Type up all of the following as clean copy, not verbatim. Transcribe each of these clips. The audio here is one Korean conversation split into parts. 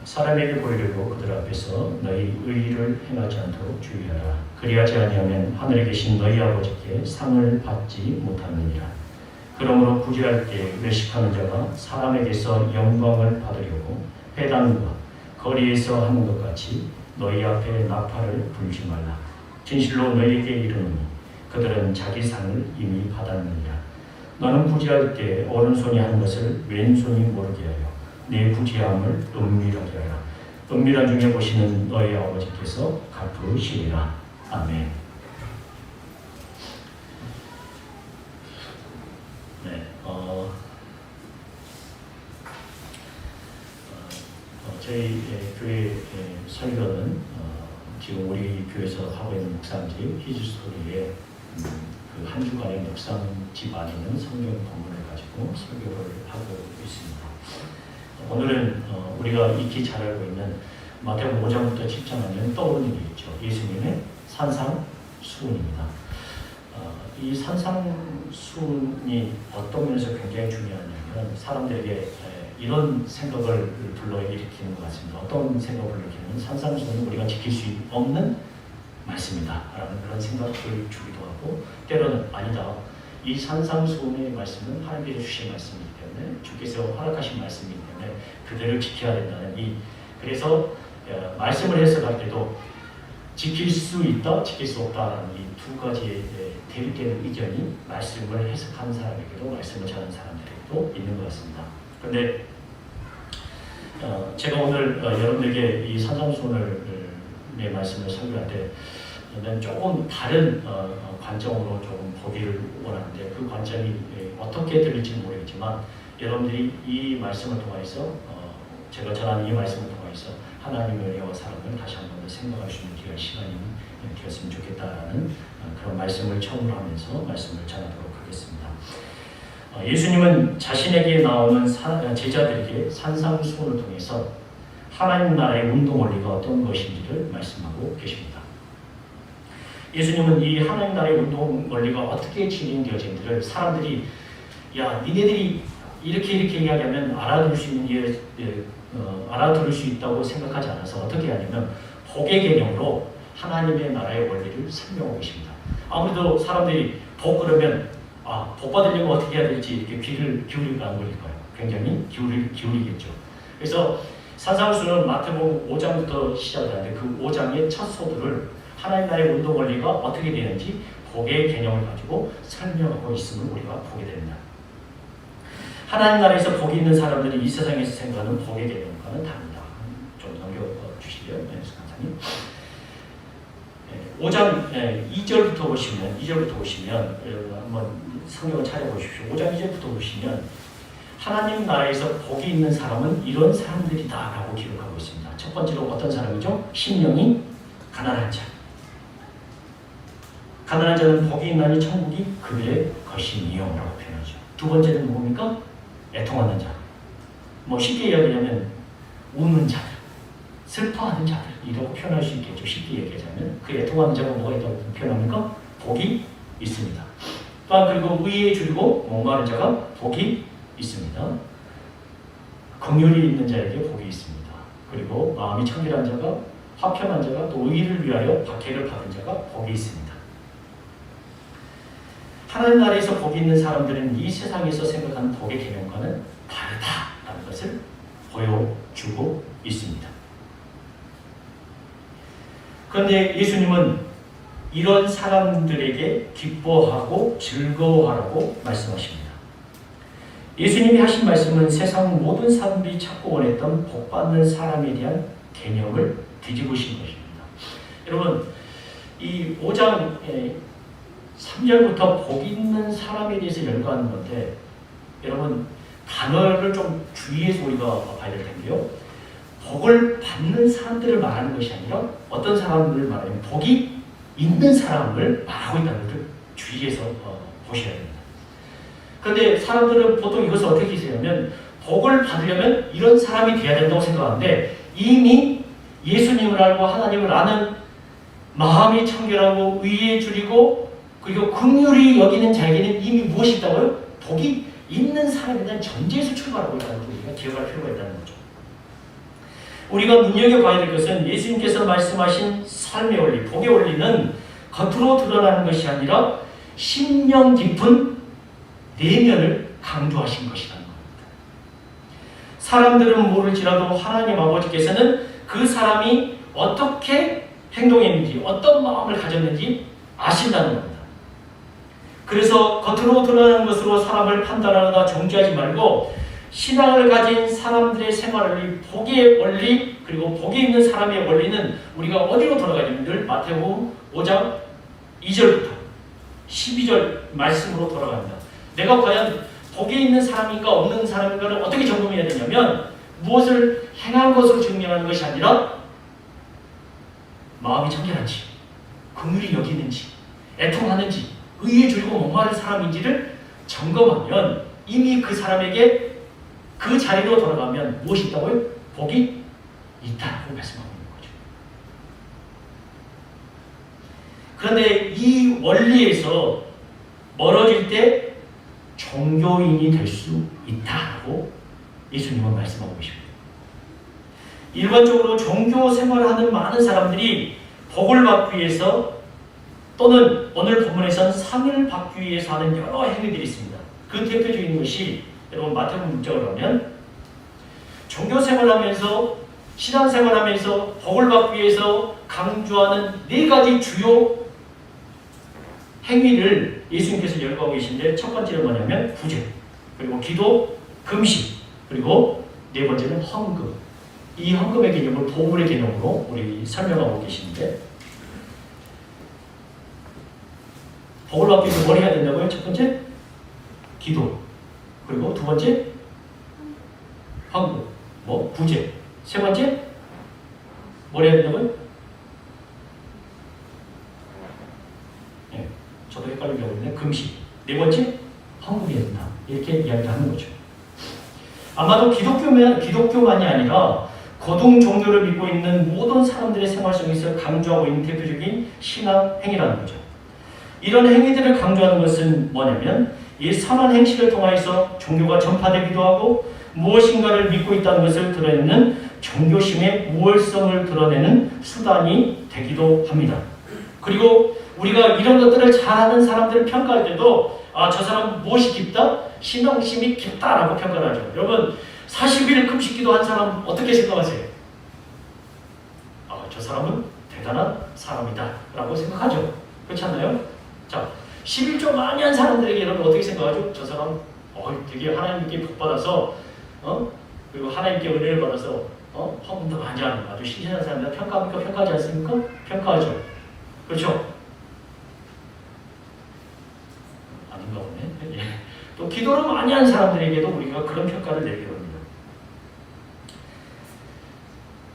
사람에게 보이려고 그들 앞에서 너희 의의를 행하지 않도록 주의하라. 그리하지 아니하면 하늘에 계신 너희 아버지께 상을 받지 못하느니라. 그러므로 부귀할 때 외식하는 자가 사람에게서 영광을 받으려고 회당과 거리에서 하는 것 같이 너희 앞에 나팔을 불지 말라. 진실로 너희에게 이르노니 그들은 자기 상을 이미 받았느니라. 너는 부귀할 때 오른손이 하는 것을 왼손이 모르게 하여 내 부귀함을 은밀하게 하라. 은밀한 중에 보시는 너희 아버지께서 갚으시리라. 아멘. 네, 저희 교회 설교는 지금 우리 교회에서 하고 있는 묵상집 히즈스토리의 그 한 주간의 묵상집 안에 있는 성경 본문을 가지고 설교를 하고 있습니다. 오늘은 우리가 익히 잘 알고 있는 마태복음 5장부터 7장 하면 떠오르는 게 있죠. 예수님의 산상수훈입니다. 이 산상수훈이 어떤 면에서 굉장히 중요하냐면 사람들에게 이런 생각을 불러일으키는 것 같습니다. 어떤 생각을 불러일으키냐면 산상수훈은 우리가 지킬 수 없는 말씀이다 라는 그런 생각을 주기도 하고, 때로는 아니다, 이 산상수훈의 말씀은 하나님께서 주신 말씀이기 때문에 주께서 허락하신 말씀이기 때문에 그대로 지켜야 된다는 그래서 말씀을 해석할 때도 지킬 수 있다, 지킬 수 없다라는 이 두 가지의 대립되는 의견이 말씀을 해석하는 사람에게도 말씀을 전하는 사람들에게도 있는 것 같습니다. 그런데 제가 오늘 여러분들에게 이 산상수훈의 말씀을 설교할 때 저는 조금 다른 관점으로 조금 보기를 원하는데, 그 관점이 어떻게 들릴지는 모르겠지만 여러분들이 이 말씀을 통해서 제가 전하는 이 말씀을 통해서 하나님의 은혜와 사랑을 다시 한 번 더 생각할 수 있는 귀한 시간이 되었으면 좋겠다라는 그런 말씀을 처음으로 하면서 말씀을 전하도록 하겠습니다. 예수님은 자신에게 나오는 제자들에게 산상수훈을 통해서 하나님 나라의 운동 원리가 어떤 것인지를 말씀하고 계십니다. 예수님은 이 하나님 나라의 운동 원리가 어떻게 진행되어진지를 사람들이 야 니네들이 이렇게 이야기하면 알아들을 수 있다고 생각하지 않아서 어떻게 하냐면 복의 개념으로 하나님의 나라의 원리를 설명하고 계십니다. 아무래도 사람들이 복 그러면 복 받으려면 어떻게 해야 될지 이렇게 귀를 기울일까 안 기울일까요? 굉장히 기울이겠죠. 그래서 산상수훈은 마태복음 5장부터 시작하는데 그 5장의 첫 소두를 하나님 나라의 운동 원리가 어떻게 되는지 복의 개념을 가지고 설명하고 있음을 우리가 보게 됩니다. 하나님 나라에서 복이 있는 사람들이 이 세상에서 생각하는 복의 개념과는 다릅니다. 좀 넘겨주시죠. 네, 강사님. 5장 2절부터 보시면 여러분 한번 성경을 찾아보십시오. 5장 2절부터 보시면 하나님 나라에서 복이 있는 사람은 이런 사람들이다 라고 기록하고 있습니다. 첫 번째로 어떤 사람이죠? 심령이 가난한 자. 가난한 자는 복이 있나니 천국이 그들의 것이니요 라고 표현하죠. 두 번째는 뭡니까? 애통하는 자. 쉽게 이야기하면 우는 자들, 슬퍼하는 자들 이라고 표현할 수 있겠죠. 쉽게 얘기하자면 그 애통하는 자가 뭐가 있다고 표현합니까? 복이 있습니다. 또한 그리고 의에 줄이고 목마른 자가 복이 있습니다. 긍휼이 있는 자에게 복이 있습니다. 그리고 마음이 청결한 자가, 화평한 자가, 또 의를 위하여 박해를 받은 자가 복이 있습니다. 하나님 나라에서 복이 있는 사람들은 이 세상에서 생각하는 복의 개념과는 다르다라는 것을 보여주고 있습니다. 그런데 예수님은 이런 사람들에게 기뻐하고 즐거워하라고 말씀하십니다. 예수님이 하신 말씀은 세상 모든 사람들이 찾고 원했던 복받는 사람에 대한 개념을 뒤집으신 것입니다. 여러분, 이 5장 3절부터 복 있는 사람에 대해서 연구하는 건데, 여러분 단어를 좀 주의해서 우리가 봐야 될 텐데요. 복을 받는 사람들을 말하는 것이 아니라 어떤 사람들을 말하면 복이 있는 사람을 말하고 있다는 것을 주의해서 보셔야 됩니다. 그런데 사람들은 보통 이것을 어떻게 생각하면 복을 받으려면 이런 사람이 돼야 된다고 생각하는데, 이미 예수님을 알고 하나님을 아는 마음이 청결하고 의에 줄이고 그리고 긍휼히 여기는 자에게는 이미 무엇이 있다고요? 복이 있는 사람에 대한 전제에서 출발하고 있다는 걸 우리가 기억할 필요가 있다는 거죠. 우리가 눈여겨봐야 될 것은 예수님께서 말씀하신 삶의 원리, 복의 원리는 겉으로 드러나는 것이 아니라 심령 깊은 내면을 강조하신 것이라는 겁니다. 사람들은 모를지라도 하나님 아버지께서는 그 사람이 어떻게 행동했는지, 어떤 마음을 가졌는지 아신다는 겁니다. 그래서 겉으로 드러나는 것으로 사람을 판단하거나 정죄하지 말고 신앙을 가진 사람들의 생활을 복의 원리, 그리고 복이 있는 사람의 원리는 우리가 어디로 돌아가냐면 늘 마태복음 5장 2절부터 12절 말씀으로 돌아갑니다. 내가 과연 복이 있는 사람인가 없는 사람인가를 어떻게 점검해야 되냐면 무엇을 행한 것으로 증명하는 것이 아니라 마음이 청결한지, 긍휼히 여기는지, 애통하는지, 의에 줄이고 목마른 사람인지를 점검하면 이미 그 사람에게 그 자리로 돌아가면 무엇이 있다고요? 복이 있다고 말씀하고 있는 거죠. 그런데 이 원리에서 멀어질 때 종교인이 될 수 있다고 예수님은 말씀하고 계십니다. 일반적으로 종교 생활을 하는 많은 사람들이 복을 받기 위해서 또는 오늘 본문에서는 상을 받기 위해서 하는 여러 행위들이 있습니다. 그 대표적인 것이 여러분 마태복음 6장을 보면 종교 생활하면서 신앙 생활하면서 복을 받기 위해서 강조하는 4가지 주요 행위를 예수님께서 열거하고 계신데 첫 번째는 뭐냐면 구제, 그리고 기도, 금식, 그리고 4번째는 헌금. 이 헌금의 개념을 보물의 개념으로 우리 설명하고 계시는데 복을 받기 위해서 뭘 해야 된다고요? 첫 번째 기도, 그리고 두 번째 헌금, 구제, 세 번째 뭘 해야 된다고요? 네, 저도 헷갈리려고 했는데 금식, 4번째 헌금이 해야 된다. 이렇게 이야기를 하는 거죠. 아마도 기독교만이 아니라 고등 종교를 믿고 있는 모든 사람들의 생활 속에서 강조하고 있는 대표적인 신앙 행위라는 거죠. 이런 행위들을 강조하는 것은 뭐냐면 이 선한 행실을 통하여서 종교가 전파되기도 하고 무엇인가를 믿고 있다는 것을 드러내는 종교심의 우월성을 드러내는 수단이 되기도 합니다. 그리고 우리가 이런 것들을 잘하는 사람들을 평가할 때도 저 사람 무엇이 깊다? 신앙심이 깊다라고 평가를 하죠. 여러분 40일 금식기도 한 사람 어떻게 생각하세요? 저 사람은 대단한 사람이다 라고 생각하죠. 그렇지 않나요? 자, 11조 많이 한 사람들에게 여러분 어떻게 생각하죠? 저 사람 되게 하나님께 복받아서 그리고 하나님께 은혜를 받아서 헌금도 많이 하는 아주 신실한 사람이다. 평가합니까? 평가하지 않습니까? 평가하죠. 그렇죠? 아닌가 보네. 예. 또 기도를 많이 한 사람들에게도 우리가 그런 평가를 내리게 됩니다.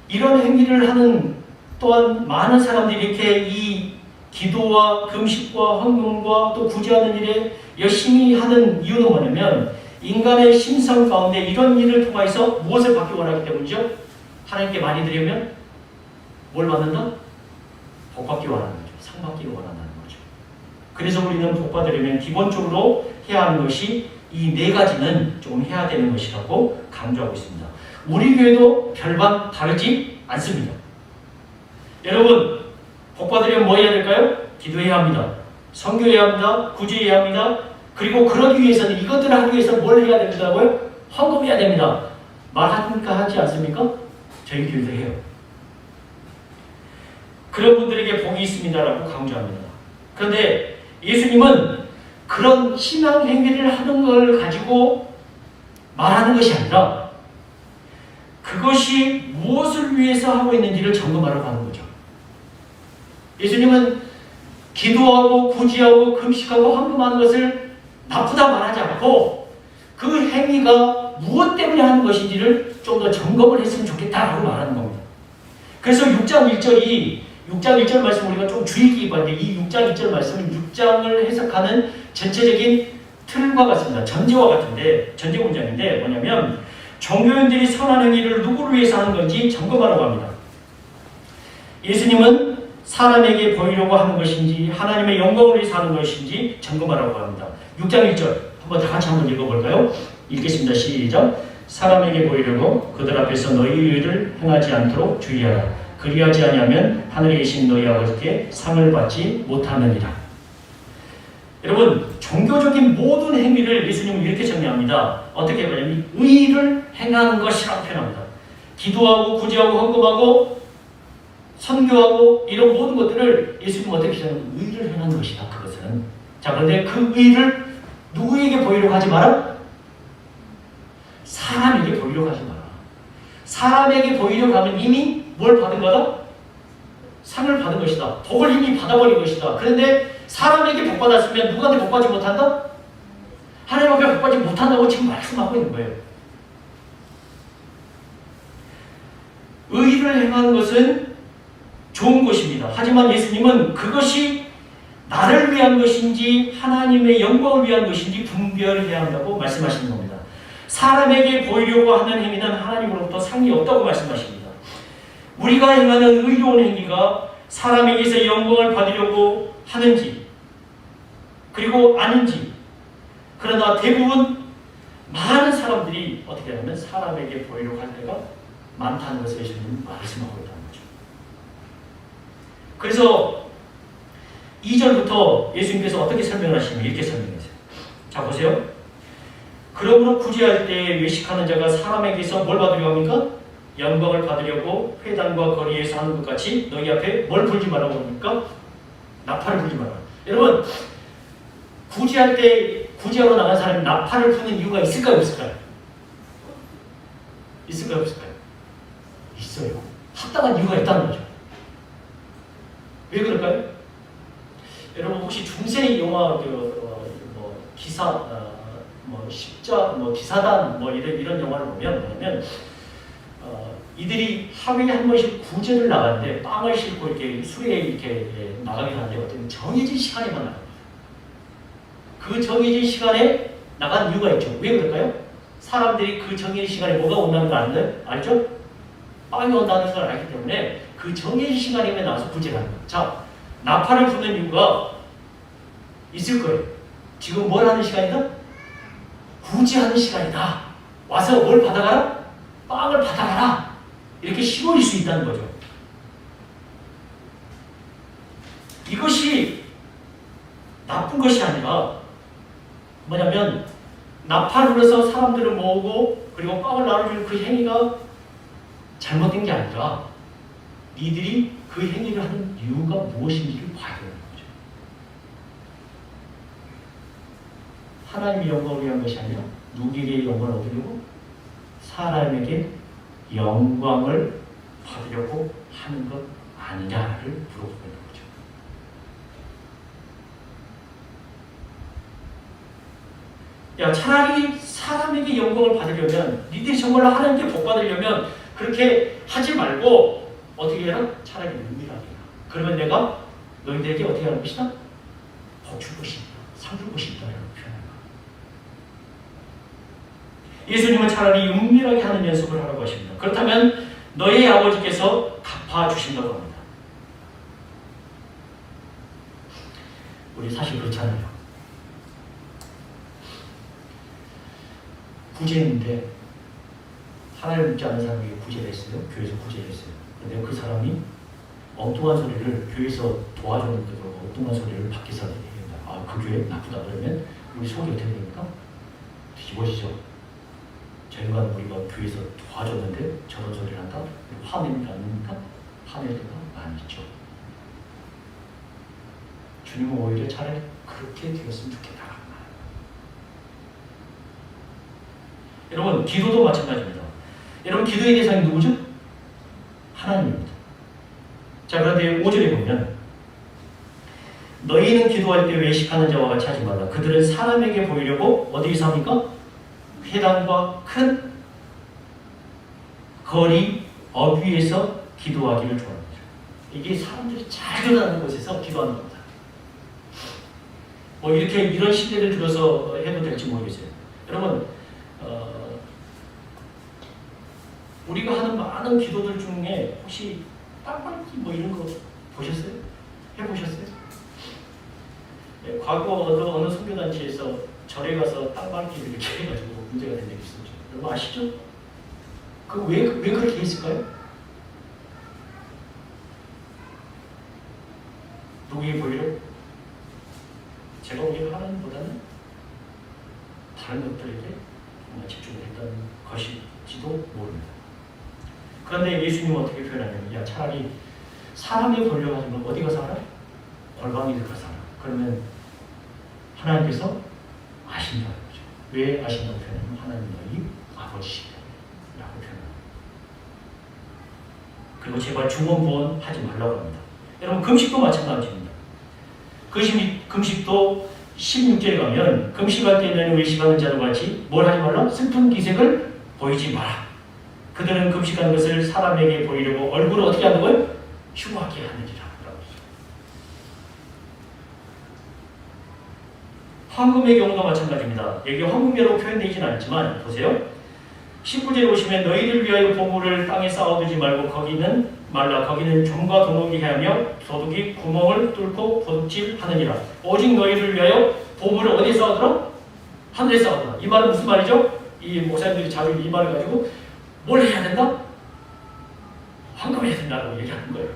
이런 행위를 하는 또한 많은 일들이 이렇게 이 기도와 금식과 헌금과 또 구제하는 일에 열심히 하는 이유는 뭐냐면 인간의 심성 가운데 이런 일을 통해서 무엇을 받기 원하기 때문이죠? 하나님께 많이 드리면 뭘 받는다? 복 받기 원하는 거죠. 상 받기 원한다는 거죠. 그래서 우리는 복 받으려면 기본적으로 해야 하는 것이 이 4가지는 조금 해야 되는 것이라고 강조하고 있습니다. 우리 교회도 별반 다르지 않습니다. 여러분 복 받으려면 뭐 해야 될까요? 기도해야 합니다. 선교해야 합니다. 구제해야 합니다. 그리고 그러기 위해서는 이것들을 하기 위해서 뭘 해야 된다고요? 헌금해야 됩니다. 말하니까 하지 않습니까? 저희 교회도 해요. 그런 분들에게 복이 있습니다라고 강조합니다. 그런데 예수님은 그런 신앙 행위를 하는 걸 가지고 말하는 것이 아니라 그것이 무엇을 위해서 하고 있는지를 점검하려고 하는 거죠. 예수님은 기도하고 구제하고 금식하고 헌금하는 것을 나쁘다 말하지 않고 그 행위가 무엇 때문에 하는 것인지를 좀 더 점검을 했으면 좋겠다라고 말하는 겁니다. 그래서 6장 1절 말씀 우리가 좀 주의 깊게 봐야 돼요. 이 6장 1절 말씀은 6장을 해석하는 전체적인 틀과 같습니다. 전제와 같은데 전제 문장인데 뭐냐면 종교인들이 선한 행위를 누구를 위해서 하는 건지 점검하라고 합니다. 예수님은 사람에게 보이려고 하는 것인지 하나님의 영광을 위해서 하는 것인지 점검하라고 합니다. 6장 1절 한번 다 같이 한번 읽어볼까요? 읽겠습니다. 시작. 사람에게 보이려고 그들 앞에서 너희 의를 행하지 않도록 주의하라. 그리하지 아니하면 하늘에 계신 너희 아버지께 상을 받지 못하느니라. 여러분, 종교적인 모든 행위를 예수님은 이렇게 정리합니다. 어떻게 하냐면 의를 행하는 것이라고 표현합니다. 기도하고 구제하고 헌금하고 선교하고 이런 모든 것들을 예수님은 어떻게 정리하냐면 의를 행하는 것이다. 그것은. 자, 그런데 그 의를 누구에게 보이려고 하지 마라? 사람에게 보이려고 하지 마라. 사람에게 보이려고 하면 이미 뭘 받은 거다? 상을 받은 것이다. 복을 이미 받아버린 것이다. 그런데 사람에게 복 받았으면 누구한테 복 받지 못한다? 하나님 앞에 복 받지 못한다고 지금 말씀하고 있는 거예요. 의를 행하는 것은 좋은 것입니다. 하지만 예수님은 그것이 나를 위한 것인지 하나님의 영광을 위한 것인지 분별해야 한다고 말씀하시는 겁니다. 사람에게 보이려고 하는 행위는 하나님으로부터 상이 없다고 말씀하십니다. 우리가 행하는 의로운 행위가 사람에게서 영광을 받으려고 하는지 그리고 아닌지, 그러나 대부분 많은 사람들이 어떻게 하냐면 사람에게 보이려고 할 때가 많다는 것을 예수님은 말씀하고 있다는 거죠. 그래서 2절부터 예수님께서 어떻게 설명하시냐면 이렇게 설명하세요. 자, 보세요. 그러므로 구제할 때 외식하는 자가 사람에게서 뭘 받으려고 합니까? 영광을 받으려고 회당과 거리에서 하는 것 같이 너희 앞에 뭘 불지 말라고 합니까? 나팔을 불지 마라. 여러분, 구제할 때 구제하러 나간 사람이 나팔을 부는 이유가 있을까요? 없을까요? 있을까요? 없을까요? 있어요. 합당한 이유가 있다는 거죠. 왜 그럴까요? 여러분 혹시 중세 영화 기사 기사단 이런 영화를 보면 뭐냐면 이들이 하루에 한 번씩 구제를 나가는데 빵을 싣고 이렇게 수레에 이렇게 나가긴 하는데 어떤 정해진 시간에만 나갑니다. 그 정해진 시간에 나간 이유가 있죠. 왜 그럴까요? 사람들이 그 정해진 시간에 뭐가 온다는 걸 알죠? 빵이 온다는 걸 알기 때문에 그 정해진 시간에 나와서 구제를 하는 거예요. 자, 나팔을 부는 이유가 있을 거예요. 지금 뭘 하는 시간이다? 구제하는 시간이다. 와서 뭘 받아가라? 빵을 받아가라. 이렇게 시골일 수 있다는 거죠. 이것이 나쁜 것이 아니라 뭐냐면 나팔을 불어서 사람들을 모으고 그리고 빵을 나눠주는 그 행위가 잘못된 게 아니라 니들이 그 행위를 하는 이유가 무엇인지를 봐야 되는 거죠. 하나님의 영광을 위한 것이 아니라 누구에게 영광을 얻으려고? 사람에게 영광을 받으려고 하는 것 아니냐를 물어보는 거죠. 야, 차라리 사람에게 영광을 받으려면, 니들이 정말로 하나님께 복 받으려면 그렇게 하지 말고 어떻게 해라? 차라리 은밀하게 해라. 그러면 내가 너희들에게 어떻게 하는 것이다? 복 줄 것이 있다. 상 줄 것이 있다. 이렇게 표현한 거예요. 예수님은 차라리 은밀하게 하는 연습을 하라고 하십니다. 그렇다면 너희 아버지께서 갚아주신다고 합니다. 우리 사실 그렇잖아요. 구제인데 하나님을 믿지 않는 사람에게 구제를 했어요. 교회에서 구제를 했어요. 근데 그 사람이 엉뚱한 소리를 교회에서 도와줬는데도 엉뚱한 소리를 밖에서 합니다. 그 교회 나쁘다 그러면 우리 속이 어떻게 됩니까? 뒤집어지죠. 저 인간은 우리가 교회에서 도와줬는데 저런 소리를 한다? 화내는 게 아닙니까? 화낼 때가 많이 있죠. 주님은 오히려 차라리 그렇게 되었으면 좋겠다. 여러분, 기도도 마찬가지입니다. 여러분, 기도의 대상이 누구죠? 하나님입니다. 자, 그런데 5절에 보면 너희는 기도할 때 외식하는 자와 같이 하지 말라. 그들은 사람에게 보이려고 어디에서 합니까? 회당과 큰 거리 어귀에서 기도하기를 좋아합니다. 이게 사람들이 잘 드러나는 곳에서 기도하는 겁니다. 이렇게 이런 시대를 들어서 해도 될지 모르겠어요. 여러분, 우리가 하는 많은 기도들 중에 혹시 땅밟기 이런 거 보셨어요? 해보셨어요? 네, 과거 어느 선교단체에서 절에 가서 땅밟기를 이렇게 해가지고 문제가 된 적이 있었죠. 여러분 아시죠? 왜 그렇게 했을까요? 누구의 보이를? 제가 보기에는 하나님보다는 다른 것들에게 집중을 했던 것일지도 모릅니다. 그런데 예수님은 어떻게 표현하냐면, 야, 차라리 사람의 보려고 하는 건 어디 가서 하라? 골방에 가서 하라. 그러면 하나님께서 아신다는 거죠. 왜 아신다고 표현하면 하나님 너희 아버지시라고 표현합니다. 그리고 제발 중원부원 하지 말라고 합니다. 여러분 금식도 마찬가지입니다. 금식도 16절에 가면 금식할 때는 의식하는 자와 같이 뭘 하지 말라? 슬픈 기색을 보이지 마라. 그들은 금식하는 것을 사람에게 보이려고 얼굴을 어떻게 하는 거예요? 흉하게 하느니라. 황금의 경우도 마찬가지입니다. 여기 황금이라고 표현되지는 않지만 보세요. 19절에 보시면 너희를 위하여 보물을 땅에 쌓아두지 말고 거기는 종과 도둑이 하며 도둑이 구멍을 뚫고 도둑질하느니라. 오직 너희를 위하여 보물을 어디에 쌓아두라? 하늘에 쌓아두라. 이 말은 무슨 말이죠? 이 목사님들이 자주 이 말을 가지고 뭘 해야 된다? 황금해야 된다고 얘기하는 거예요.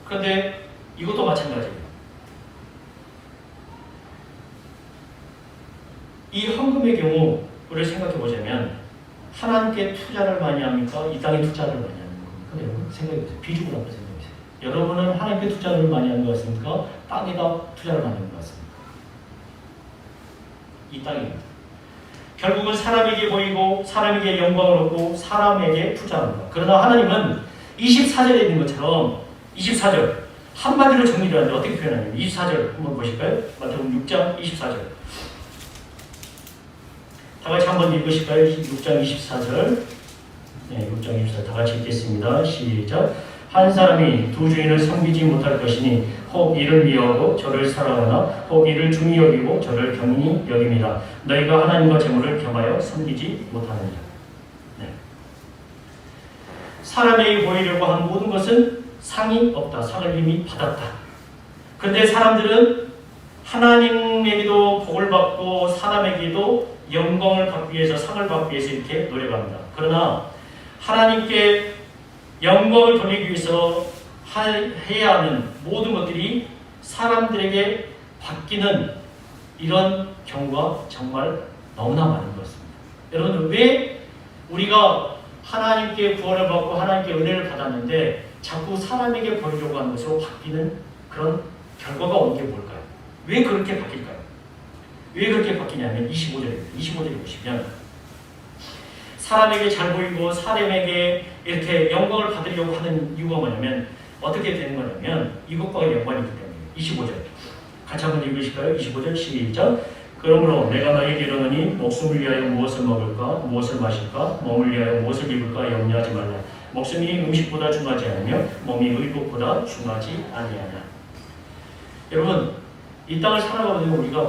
그런데 이것도 마찬가지예요. 이 헌금의 경우를 생각해 보자면 하나님께 투자를 많이 합니까? 이 땅에 투자를 많이 하는 겁니까? 여러분 생각해 보세요. 비중을 한번 생각해 보세요. 여러분은 하나님께 투자를 많이 하는 것 같습니까? 땅에다 투자를 많이 하는 것 같습니까? 이 땅입니다. 결국은 사람에게 보이고 사람에게 영광을 얻고 사람에게 투자합니다. 그러나 하나님은 24절에 있는 것처럼 24절 한마디로 정리를 하는데 어떻게 표현하냐면 24절 한번 보실까요? 마태복음 6장 24절 다 같이 한번 읽으실까요? 6장 24절. 네, 6장 24절 다 같이 읽겠습니다. 시작. 한 사람이 두 주인을 섬기지 못할 것이니 혹 이를 미워하고 저를 사랑하나 혹 이를 중히 여기고 저를 경히 여깁니다. 너희가 하나님과 재물을 겸하여 섬기지 못하느냐. 네. 사람에게 보이려고 한 모든 것은 상이 없다. 상을 이미 받았다. 그런데 사람들은 하나님에게도 복을 받고 사람에게도 영광을 받기 위해서 상을 받기 위해서 이렇게 노력합니다. 그러나 하나님께 영광을 돌리기 위해서 해야 하는 모든 것들이 사람들에게 바뀌는 이런 경우가 정말 너무나 많은 것 같습니다. 여러분 왜 우리가 하나님께 구원을 받고 하나님께 은혜를 받았는데 자꾸 사람에게 보이려고 하는 것으로 바뀌는 그런 결과가 오는 게 뭘까요? 왜 그렇게 바뀔까요? 왜 그렇게 바뀌냐면 25절에 보시면 사람에게 잘 보이고 사람에게 이렇게 영광을 받으려고 하는 이유가 뭐냐면 어떻게 되는 거냐면 이것과 연관이 있기 때문에 25절 같이 한번 읽으실까요? 25절 시작. 그러므로 내가 너희에게 이르노니 목숨을 위하여 무엇을 먹을까 무엇을 마실까 몸을 위하여 무엇을 입을까 염려하지 말라. 목숨이 음식보다 중하지 않으며 몸이 의복보다 중하지 아니하냐. 여러분 이 땅을 살아가면서 우리가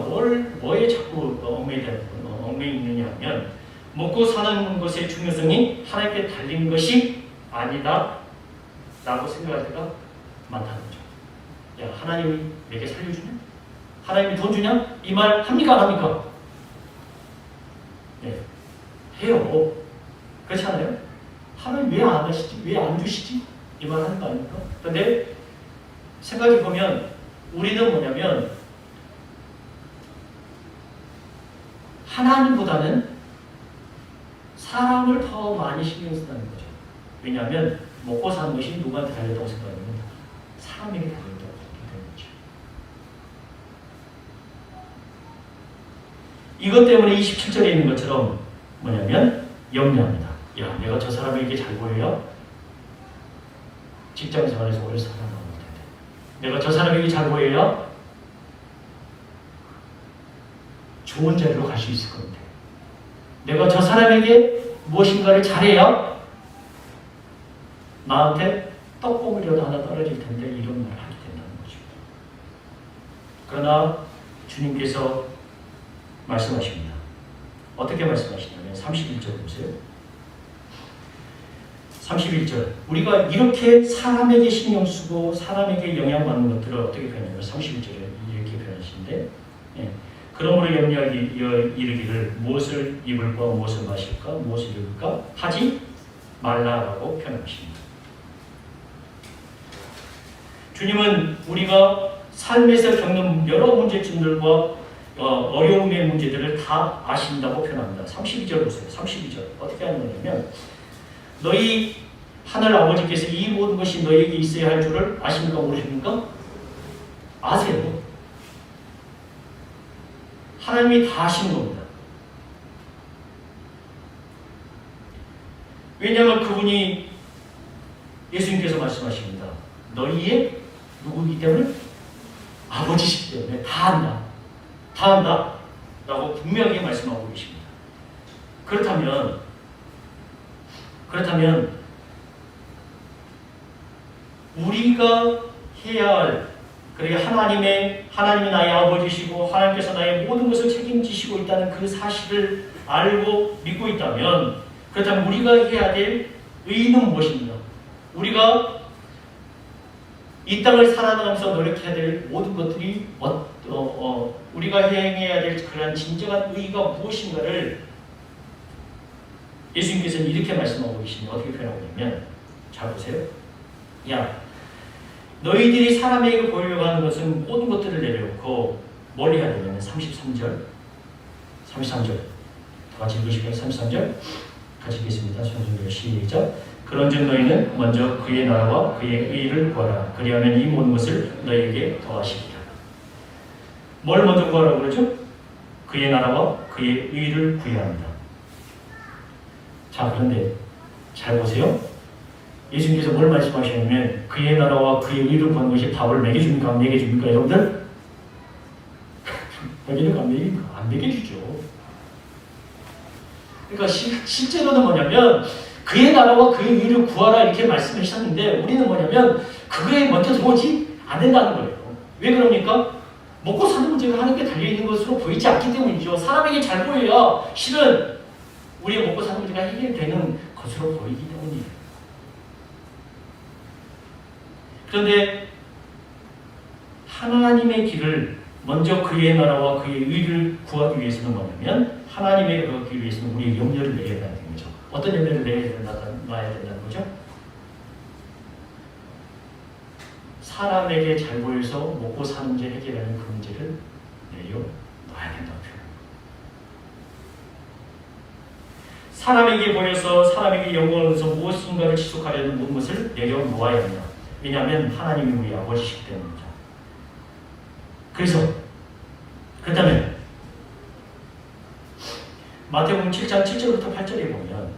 뭐에 자꾸 얽매여 있느냐 하면 먹고 사는 것의 중요성이 하나님께 달린 것이 아니다 라고 생각할 때가 많다는 거죠. 야, 하나님이 내게 살려주냐? 하나님이 돈 주냐? 이 말 합니까 안 합니까? 네, 해요. 그렇지 않아요? 하나님 왜 안 하시지? 왜 안 주시지? 이 말 하는 거 아닙니까? 그런데 생각해 보면 우리는 뭐냐면 하나님보다는 사람을 더 많이 신경 쓴다는 거죠. 왜냐하면 먹고 사는 것이 누구한테 달렸다고 생각하면 사람에게 달렸다고 생각하는 거죠. 이것 때문에 27절에 있는 것처럼 뭐냐면 염려합니다. 야, 내가 저 사람에게 잘 보여야 직장 생활에서 오래 살아남을 텐데. 내가 저 사람에게 잘 보여야 좋은 자리로 갈 수 있을 건데. 내가 저 사람에게 무엇인가를 잘해야 나한테 떡봉이라도 하나 떨어질 텐데 이런 말을 하게 된다는 거죠. 그러나 주님께서 말씀하십니다. 어떻게 말씀하시냐면 31절 보세요. 31절 우리가 이렇게 사람에게 신경 쓰고 사람에게 영향받는 것들을 어떻게 표현하냐면 31절에 이렇게 표현하시는데 예. 그러므로 염려하기 이르기를 무엇을 입을까 무엇을 마실까 무엇을 입을까 하지 말라라고 표현하십니다. 주님은 우리가 삶에서 겪는 여러 문제점들과 어려움의 문제들을 다 아신다고 표현합니다. 32절 보세요. 32절 어떻게 하는 거냐면 너희 하늘 아버지께서 이 모든 것이 너희에게 있어야 할 줄을 아십니까 모르십니까? 아세요. 하나님이 다 아시는 겁니다. 왜냐하면 그분이 예수님께서 말씀하십니다. 너희의 누구이기 때문에? 아버지시기 때문에 다 안다. 다 안다. 라고 분명하게 말씀하고 계십니다. 그렇다면 우리가 해야 할 그러니까 하나님이 나의 아버지시고 하나님께서 나의 모든 것을 책임지시고 있다는 그 사실을 알고 믿고 있다면 그렇다면 우리가 해야 될 의의는 무엇입니까? 우리가 이 땅을 살아가면서 노력해야 될 모든 것들이 우리가 행해야 될 그런 진정한 의의가 무엇인가를 예수님께서는 이렇게 말씀하고 계십니다. 어떻게 표현하고 있냐면 잘 보세요. 야, 너희들이 사람에게 보이려고 하는 것은 모든 것들을 내려놓고 뭘 해야 되냐면 33절 다 같이 읽으실까요? 33절 같이 읽겠습니다. 손들어 시작. 그런즉 너희는 먼저 그의 나라와 그의 의를 구하라. 그리하면 이 모든 것을 너희에게 더하시리라. 뭘 먼저 구하라고 그러죠? 그의 나라와 그의 의를 구해야 합니다. 자, 그런데 잘 보세요. 예수님께서 뭘 말씀하시냐면 그의 나라와 그의 의를 구하는 것이 답을 매겨줍니까? 안 매겨줍니까? 여러분들? 매겨줍니까? 안 매겨줍니까? 안 매겨주죠. 그러니까 실제로는 뭐냐면 그의 나라와 그의 의를 구하라 이렇게 말씀을 하셨는데 우리는 뭐냐면 그거에 먼저 들어오지 않는다는 거예요. 왜 그럽니까? 먹고 사는 문제가 하나님께 달려있는 것으로 보이지 않기 때문이죠. 사람에게 잘 보여야 실은 우리의 먹고 사는 문제가 해결되는 것으로 보이기 때문이에요. 그런데 하나님의 길을 먼저 그의 나라와 그의 의를 구하기 위해서는 뭐냐면 하나님의 그러기 위해서는 우리의 염려를 내야 된다는 거죠. 어떤 염려를 놔야 된다는 거죠? 사람에게 잘 보여서 먹고 사는 문제 해결하는 그 문제를 내려놔야 된다고 표현합니다. 사람에게 보여서 사람에게 영광을 얻어서 무엇인가를 지속하려는 모든 것을 내려놓아야 합니다. 왜냐하면 하나님이 우리 아버지시기 때문입니다. 그렇다면 마태복음 7장 7절부터 8절에 보면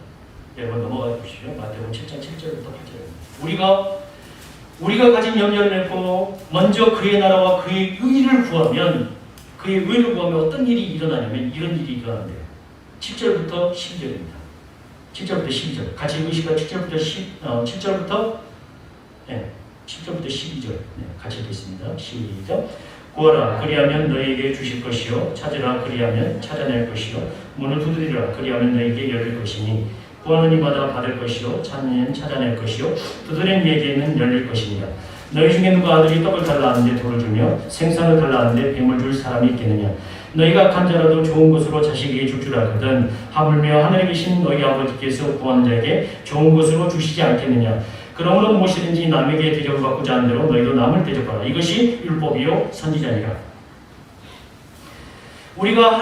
여러분 넘어가 보시죠. 마태복음 7장 7절부터 8절에 우리가 가진 염려를 내고 먼저 그의 나라와 그의 의를 구하면 어떤 일이 일어나냐면 이런 일이 일어난대요. 7절부터 12절입니다. 7절부터 12절 같이 읽으실까요? 7절부터 12절 같이 읽겠습니다. 시작. 구하라 그리하면 너희에게 주실 것이요 찾으라 그리하면 찾아낼 것이요 문을 두드리라 그리하면 너희에게 열릴 것이니 구하는 이마다 받을 것이요 찾는 찾아낼 것이요 두드리는 이에게는 열릴 것이니라. 너희 중에 누가 아들이 떡을 달라 하는데 돌을 주며 생선을 달라 하는데 뱀을 줄 사람이 있겠느냐. 너희가 간자라도 좋은 것으로 자식에게 줄 줄 알거든 하물며 하늘에 계신 너희 아버지께서 구하는 자에게 좋은 것으로 주시지 않겠느냐. 그러므로 무엇이든지 남에게 대접받고자 하는 대로 너희도 남을 대접하라. 이것이 율법이요 선지자니라. 우리가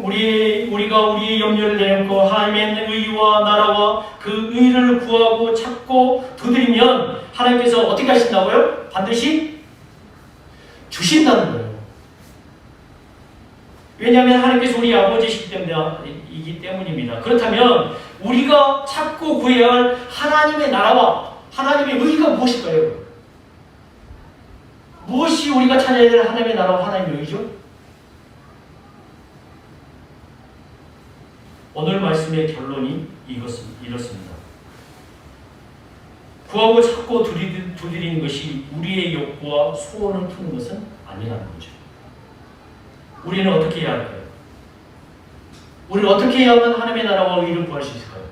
우리의 염려를 내놓고 하나님의 의와 나라와 그 의를 구하고 찾고 두드리면 하나님께서 어떻게 하신다고요? 반드시 주신다는 거예요. 왜냐하면 하나님께서 우리 아버지시기 때문입니다. 그렇다면 우리가 찾고 구해야 할 하나님의 나라와 하나님의 의가 무엇일까요? 무엇이 우리가 찾아야 될 하나님의 나라와 하나님의 의죠? 오늘 말씀의 결론이 이렇습니다. 구하고 찾고 두드리는 것이 우리의 욕구와 소원을 푸는 것은 아니라는 거죠. 우리는 어떻게 해야 할까요? 우리는 어떻게 해야만 하나님의 나라와 의를 구할 수 있을까요?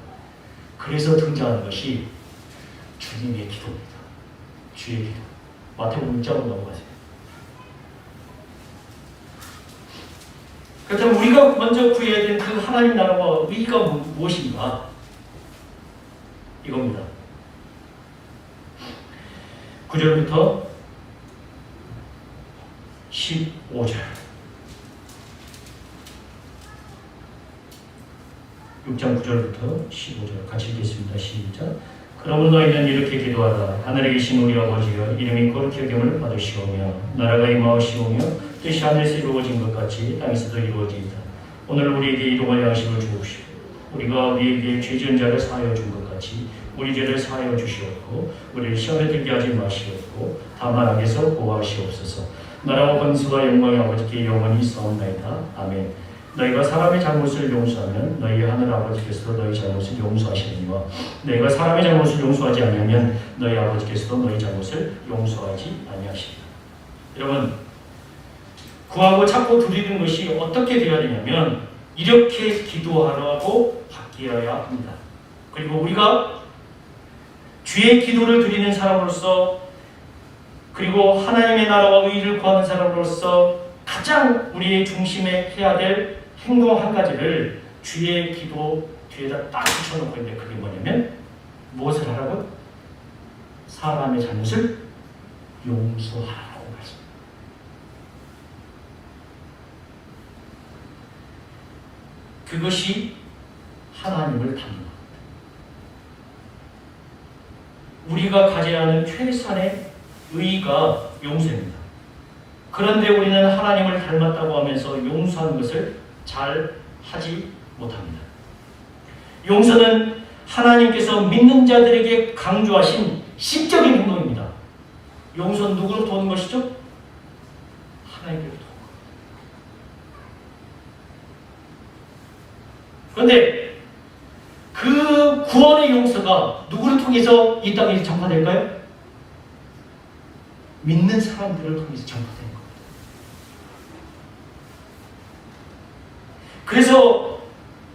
그래서 등장하는 것이 주님의 기도입니다. 주의 기도. 마태복음 6장으로 넘어가세요. 그렇다면 우리가 먼저 구해야 되는 그 하나님 나라와 의가 무엇인가? 이겁니다. 9절부터 15절 6장 9절부터 15절 같이 읽겠습니다. 시작. 그러므로 너희는 이렇게 기도하라. 하늘에 계신 우리 아버지여 이름이 거룩히 여김을 받으시오며 나라가 임하시오며 뜻이 하늘에서 이루어진 것 같이 땅에서도 이루어지이다. 오늘 우리에게 일용할 양식을 주옵시고 우리가 우리에게 죄 지은 자를 사하여 준 것 같이 우리 죄를 사하여 주시옵고 우리를 시험에 들게 하지 마시옵고 다만 악에서 보호하시옵소서. 나라와 권세와 영광이 아버지께 영원히 있사옵나이다. 아멘. 너희가 사람의 잘못을 용서하면 너희 하늘 아버지께서도 너희 잘못을 용서하시느니와 너희가 사람의 잘못을 용서하지 않으면 너희 아버지께서도 너희 잘못을 용서하지 아니하시리라. 여러분, 구하고 찾고 드리는 것이 어떻게 되어야 되냐면 이렇게 기도하라고 바뀌어야 합니다. 그리고 우리가 주의 기도를 드리는 사람으로서 그리고 하나님의 나라와 의를 구하는 사람으로서 가장 우리의 중심에 해야 될 행동 한 가지를 주의 기도 뒤에다 딱 붙여놓고 있는데 그게 뭐냐면 무엇을 하라고? 사람의 잘못을 용서하라고 말씀합니다. 그것이 하나님을 닮는 겁니다. 우리가 가져야 하는 최선의 의의가 용서입니다. 그런데 우리는 하나님을 닮았다고 하면서 용서하는 것을 잘 하지 못합니다. 용서는 하나님께서 믿는 자들에게 강조하신 신적인 행동입니다. 용서는 누구로부터 오는 것이죠? 하나님께로부터. 그런데 그 구원의 용서가 누구를 통해서 이 땅에 전파될까요? 믿는 사람들을 통해서 전파되는 겁니다. 그래서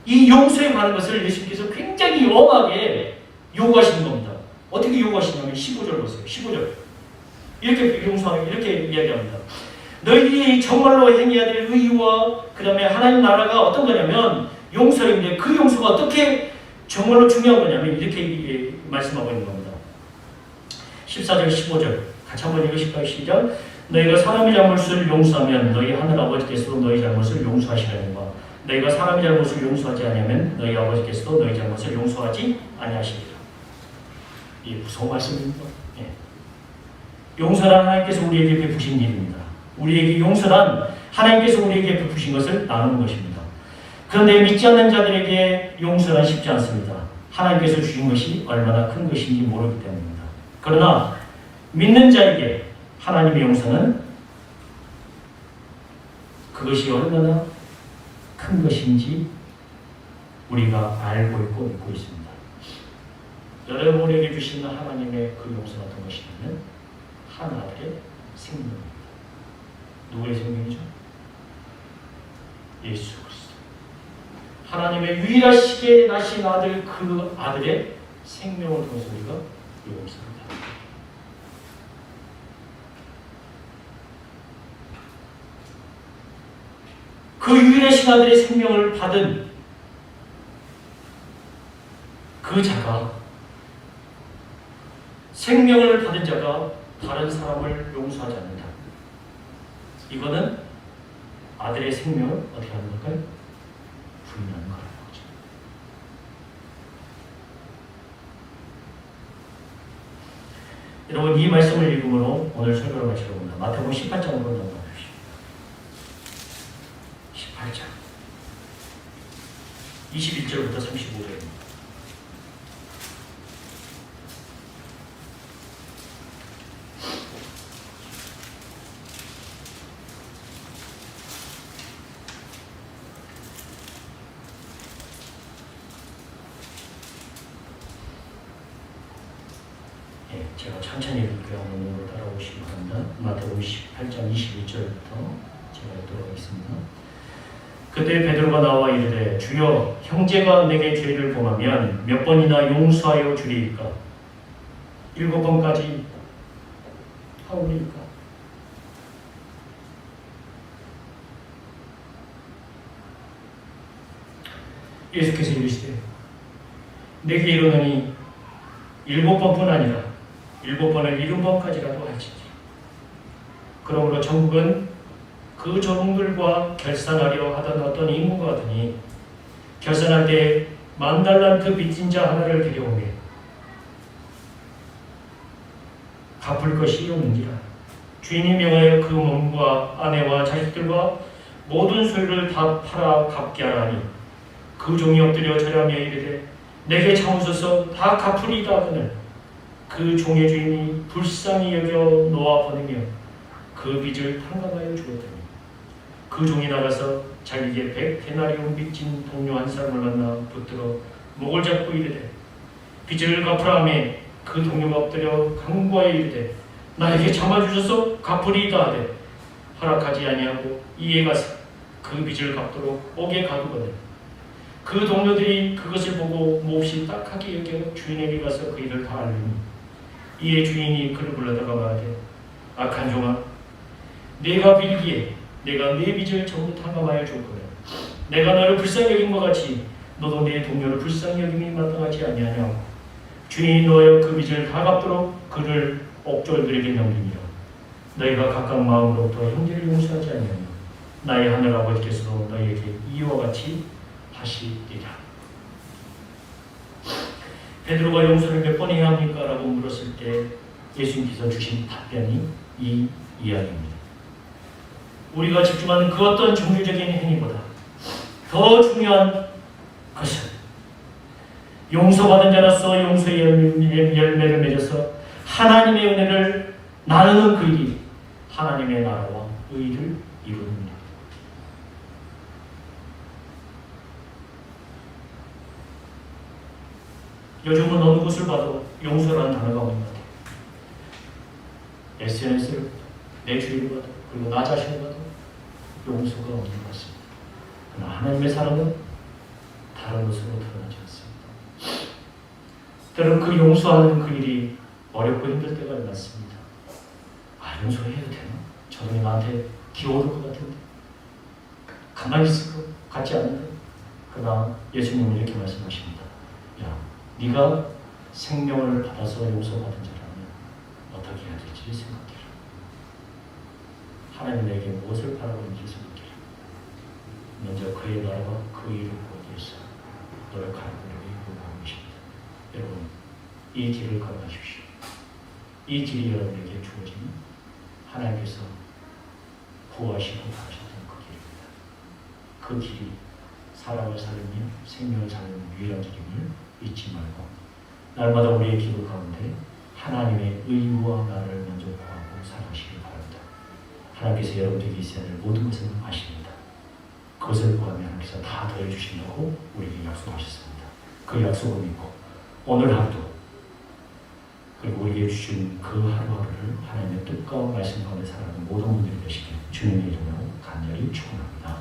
이 용서에 관한 것을 예수님께서 굉장히 엄하게 요구하시는 겁니다. 어떻게 요구하시냐면 15절 보세요. 15절. 이렇게 용서하면 이렇게 이야기합니다. 너희들이 정말로 행해야 될 의와 그 다음에 하나님 나라가 어떤 거냐면 용서인데 그 용서가 어떻게 정말로 중요한 거냐면 이렇게 말씀하고 있는 겁니다. 14절 15절 같이 한번 읽으실까요? 시작. 너희가 사람의 잘못을 용서하면 너희 하늘 아버지께서도 너희 잘못을 용서하시려니와 너희가 사람의 잘못을 용서하지 않으면 너희 아버지께서도 너희 잘못을 용서하지 아니하시리라. 이 무서운 말씀입니다. 예. 용서란 하나님께서 우리에게 베푸신 일입니다. 우리에게 용서란 하나님께서 우리에게 베푸신 것을 나누는 것입니다. 그런데 믿지 않는 자들에게 용서는 쉽지 않습니다. 하나님께서 주신 것이 얼마나 큰 것인지 모르기 때문입니다. 그러나 믿는 자에게 하나님의 용서는 그것이 얼마나 큰 것인지 우리가 알고 있고 믿고 있습니다. 여러분에게 주시는 하나님의 그 용서가 어떤 것이냐면 한 아들의 생명입니다. 누구의 생명이죠? 예수 그리스도. 하나님의 유일하시게 나신 아들 그 아들의 생명을 통해서 우리가 용서합니다. 그 유일하신 아들의 생명을 받은 그 자가 생명을 받은 자가 다른 사람을 용서하지 않는다. 이거는 아들의 생명을 어떻게 하는 걸까요? 부인하는 거라는 거죠. 여러분 이 말씀을 읽음으로 오늘 설교를 마치려고 합니다. 마태복음 18장으로 넘어가 주십시오. 18장 21절부터 35절입니다. 제가 천천히 읽을게요. 오늘 따라오시기 바랍니다. 마태복음 18장 21절부터 제가 읽도록 하겠습니다. 그때 베드로가 나와 이르되 주여 형제가 내게 죄를 범하면 몇 번이나 용서하여 주리이까? 7번까지 하오리이까? 예수께서 이르시되 내게 이르노니 7번뿐 아니라 7번을 70번까지라도 할지니 그러므로 천국은 그 종들과 결산하려 하던 어떤 인구가 같으니 결산할 때 10,000달란트 빚진 자 하나를 데려오매 갚을 것이 없는지라 주인이 명하여 그 몸과 아내와 자식들과 모든 소유를 다 팔아 갚게 하라니 그 종이 엎드려 절하며 이르되 내게 참으소서 다 갚으리이다 하거늘 그 종의 주인이 불쌍히 여겨 놓아 보내며 그 빚을 탕감하여 주었더니 그 종이 나가서 자기에게 100데나리온 빚진 동료 한 사람을 만나 붙들어 목을 잡고 이르되 빚을 갚으라 하매 그 동료가 엎드려 간구하여 이르되 나에게 참아주셔서 갚으리이다 하되 허락하지 아니하고 이에 가서 그 빚을 갚도록 옥에 가두거든 그 동료들이 그것을 보고 몹시 딱하게 여겨 주인에게 가서 그 일을 다 알리니 이에 주인이 그를 불러다가 말하되 악한 종아 내가 빌기에 내가 네 빚을 전부 탕감하여 줬거든 내가 너를 불쌍히 여김과 같이 너도 내 동료를 불쌍히 여김이 마땅하지 아니하냐고 주인이 너의 그 빚을 다 갚도록 그를 옥졸들에게 넘기니라 너희가 각각 마음으로부터 형제를 용서하지 아니하며 나의 하늘 아버지께서도 너희에게 이와 같이 하시리라. 베드로가 용서를 몇 번 해야 합니까? 라고 물었을 때 예수님께서 주신 답변이 이 이야기입니다. 우리가 집중하는 그 어떤 종교적인 행위보다 더 중요한 것은 용서받은 자로서 용서의 열매를 맺어서 하나님의 은혜를 나누는 그 일이 하나님의 나라와 의를 이루는 일. 요즘은 어느 곳을 봐도 용서라는 단어가 없는 것 같아요. SNS를 내 주위를 봐도 그리고 나 자신을 봐도 용서가 없는 것 같습니다. 그러나 하나님의 사랑은 다른 것으로 드러나지 않습니다. 때로는 그 용서하는 그 일이 어렵고 힘들 때가 많습니다. 용서해도 되나? 저놈이 나한테 기어오를 것 같은데 가만히 있을 것 같지 않은데 그러나 예수님은 이렇게 말씀하십니다. 야, 네가 생명을 받아서 용서받은 자라면 어떻게 해야 될지 생각해라. 하나님 내게 무엇을 바라보는지 생각해라. 먼저 그의 나라와 그 일을 보기 위해서 노력하는 분에게 요구하고 계십니다. 여러분, 이 길을 걸어가십시오. 이 길이 여러분에게 주어지는 하나님께서 구하시고 가셨던 그 길입니다. 그 길이 사람을 살리며 생명을 살리는 유일한 길임을 잊지 말고 날마다 우리의 기도 가운데 하나님의 의와 나를 먼저 구하고 살아가시기 바랍니다. 하나님께서 여러분에게 있어야 될 모든 것을 아십니다. 그것을 구하면 하나님께서 다 더해주신다고 우리에게 약속하셨습니다. 그 약속을 믿고 오늘 하루도 그리고 우리에게 주신 그 하루하루를 하나님의 뜻과 말씀 가운데 살아가는 모든 분들이 되시길 주님의 이름으로 간절히 축원합니다.